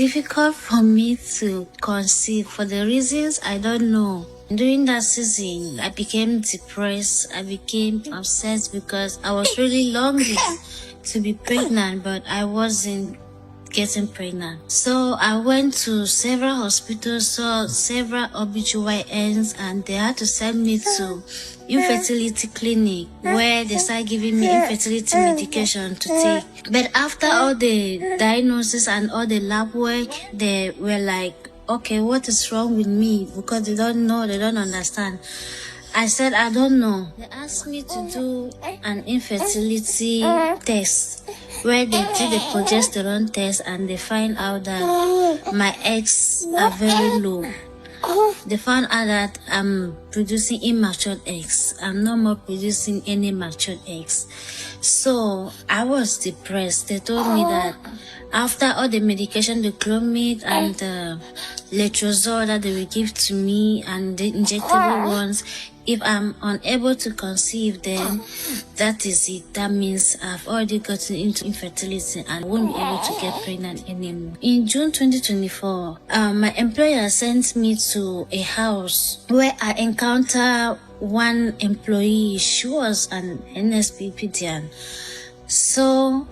difficult for me to conceive for the reasons I don't know. During that season, I became depressed. I became obsessed because I was really longing to be pregnant, but I wasn't getting pregnant. So I went to several hospitals, saw several OBGYNs, and they had to send me to infertility clinic where they started giving me infertility medication to take. But after all the diagnosis and all the lab work, they were like, okay, what is wrong with me? Because they don't know, they don't understand. I said, I don't know. They asked me to do an infertility test where they do the progesterone test and they find out that my eggs are very low. They found out that I'm producing immature eggs. I'm no more producing any mature eggs. So I was depressed. They told me that after all the medication, the clomid and the letrozole that they will give to me and the injectable ones, if I'm unable to conceive, then that is it. That means I've already gotten into infertility and won't be able to get pregnant anymore. In June 2024, my employer sent me to a house where I encountered one employee. She was an Nsppd. So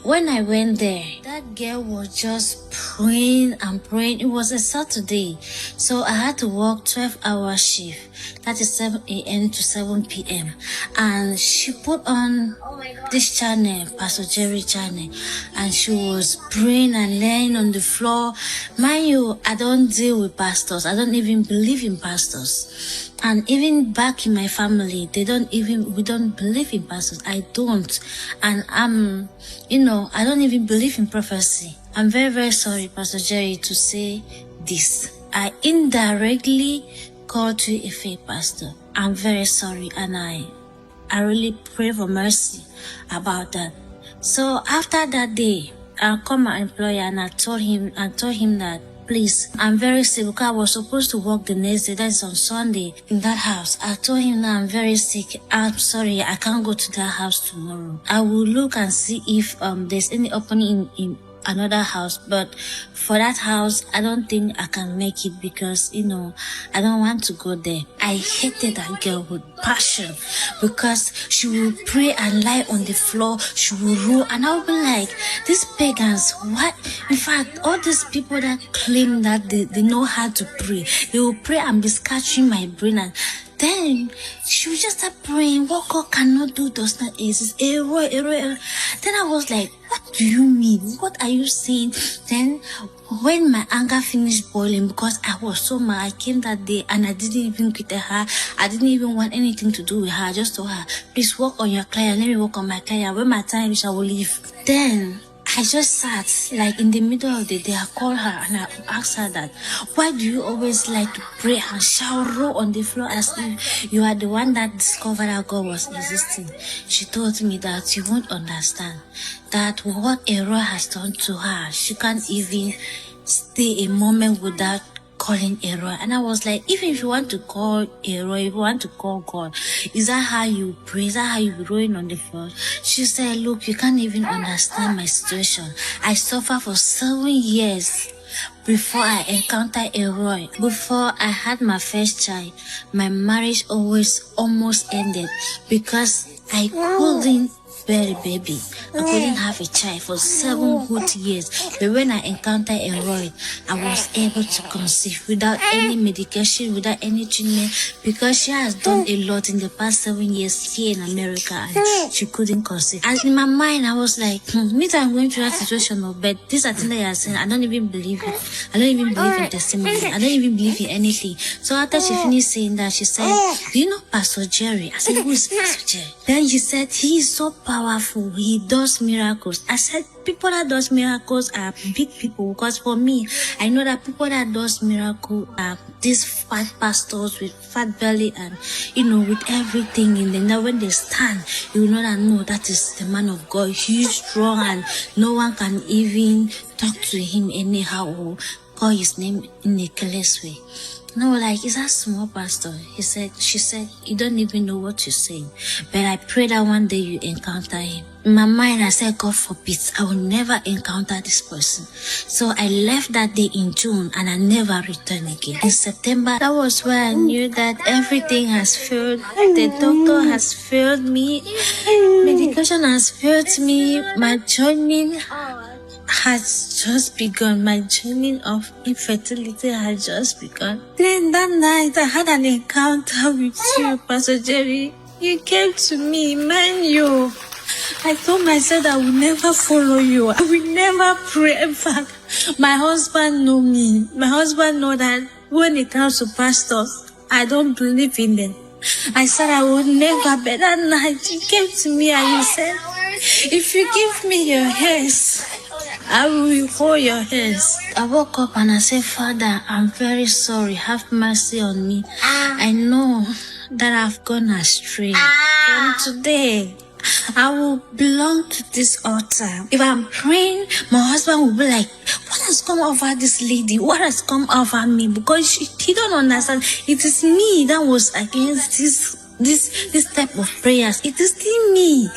when I went there, that girl was just praying and praying. It was a Saturday, so I had to work 12-hour shift. That is 7 a.m. to 7 p.m. And she put on this channel, Pastorjerryeze channel, and she was praying and laying on the floor. Mind you, I don't deal with pastors. I don't even believe in pastors. And even back in my family, we don't believe in pastors. I don't. And I don't even believe in prophecy. I'm very, very sorry, Pastorjerryeze, to say this. I indirectly called you a fake pastor. I'm very sorry, and I really pray for mercy about that. So after that day, I called my employer and I told him that, please, I'm very sick because I was supposed to work the next day, that's on Sunday, in that house. I told him that I'm very sick. I'm sorry, I can't go to that house tomorrow. I will look and see if there's any opening in another house, but for that house, I don't think I can make it because, I don't want to go there. I hated that girl with passion because she will pray and lie on the floor. She will roll, and I will be like, these pagans, what? In fact, all these people that claim that they know how to pray, they will pray and be scratching my brain, and then she would just start praying, what God cannot do does not exist. El-roi. Then I was like, what do you mean? What are you saying? Then when my anger finished boiling, because I was so mad, I came that day and I didn't even greet her. I didn't even want anything to do with her. I just told her, please work on your client. Let me work on my client. When my time is, I will leave. Then I just sat like in the middle of the day. I called her and I asked her that, why do you always like to pray and shout roll on the floor as if you are the one that discovered that God was existing? She told me that you won't understand that what El-roi has done to her, she can't even stay a moment without calling El-roi. And I was like, even if you want to call El-roi, if you want to call God, is that how you pray? Is that how you rolling on the floor? She said, look, you can't even understand my situation. I suffered for 7 years before I encountered El-roi. Before I had my first child, my marriage almost ended because I couldn't bear a baby. I couldn't have a child for 7 good years. But when I encountered El-roi, I was able to conceive without any medication, without any treatment, because she has done a lot in the past 7 years here in America and she couldn't conceive. And in my mind, I was like, me too, I'm going through that situation, but this is the thing that you are saying, I don't even believe it. I don't even believe in testimony. I don't even believe in anything. So after she finished saying that, she said, do you know Pastorjerryeze? I said, who is Pastorjerryeze? Then she said, he is so powerful. He does miracles. I said, people that does miracles are big people, because for me, I know that people that does miracles are these fat pastors with fat belly and, with everything in them. Now when they stand, you know that, no, that is the man of God. He's strong and no one can even talk to him anyhow or call his name in a careless way. No, like, is that small, Pastor? She said, you don't even know what you're saying. But I pray that one day you encounter him. In my mind, I said, God forbid, I will never encounter this person. So I left that day in June and I never returned again. In September, that was where I knew that everything has failed. The doctor has failed me. Medication has failed me. My journey has just begun. My journey of infertility has just begun. Then that night, I had an encounter with you, Pastor Jerry. You came to me, man, you. I told myself I will never follow you. I will never pray. In fact, my husband know me. My husband know that when it comes to pastors, I don't believe in them. I said I would never, but that night you came to me and you said, if you give me your hands, I will hold your hands. I woke up and I said, Father, I'm very sorry. Have mercy on me. I know that I've gone astray. From today, I will belong to this altar. If I'm praying, my husband will be like, what has come over this lady? What has come over me? Because he don't understand. It is me that was against this type of prayers. It is still me.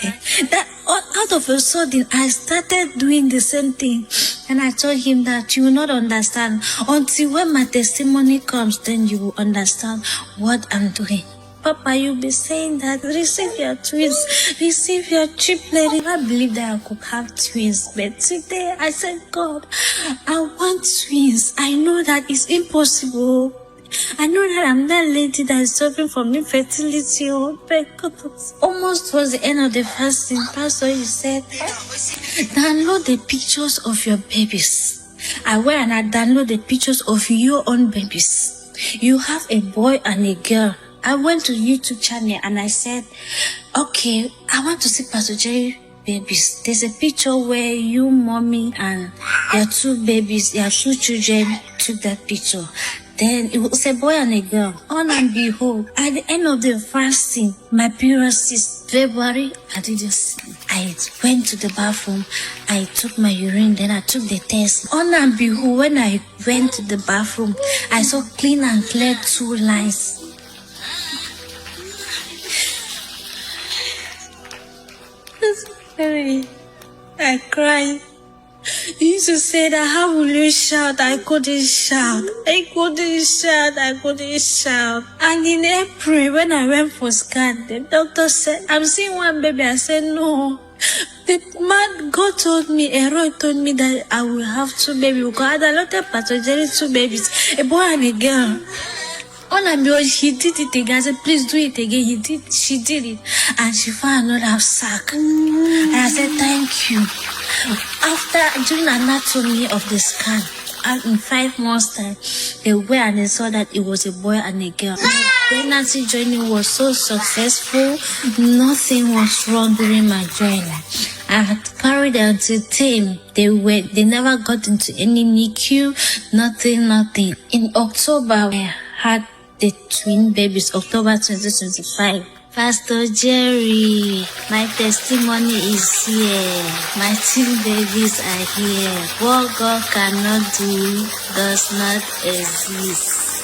That out of a sudden, I started doing the same thing. And I told him that you will not understand. Until when my testimony comes, then you will understand what I'm doing. Papa, you'll be saying that receive your twins, receive your triplets. I believe that I could have twins, but today I said, God, I want twins. I know that it's impossible. I know that I'm that lady that is suffering from infertility. But God, almost towards the end of the fasting, Pastor, you said, download the pictures of your babies. I went and I download the pictures of your own babies. You have a boy and a girl. I went to YouTube channel and I said, okay, I want to see Pastor Jerry babies. There's a picture where you, mommy, and your two babies, your two children took that picture. Then it was a boy and a girl. On and behold, at the end of the fasting, my period is February, I didn't sleep. I went to the bathroom, I took my urine, then I took the test. On and behold, when I went to the bathroom, I saw clean and clear 2 lines. I cried. You used to say that, how will you shout? I couldn't shout. I couldn't shout. I couldn't shout. And in April, when I went for scan, the doctor said, I'm seeing one baby. I said, no. The man, God told me, El-roi told me that I will have 2 babies. Because I had a lot of Pastorjerry 2 babies, a boy and a girl. On and behold, he did it again. I said, please do it again. She did it. And she found another sack. And I said, thank you. After doing anatomy of the scan, and in 5 months' time, they went and they saw that it was a boy and a girl. My pregnancy journey was so successful. Nothing was wrong during my journey. I had carried them to team. They never got into any NICU. Nothing. In October, I had the twin babies, October 2025. Pastor Jerry, my testimony is here. My twin babies are here. What God cannot do does not exist.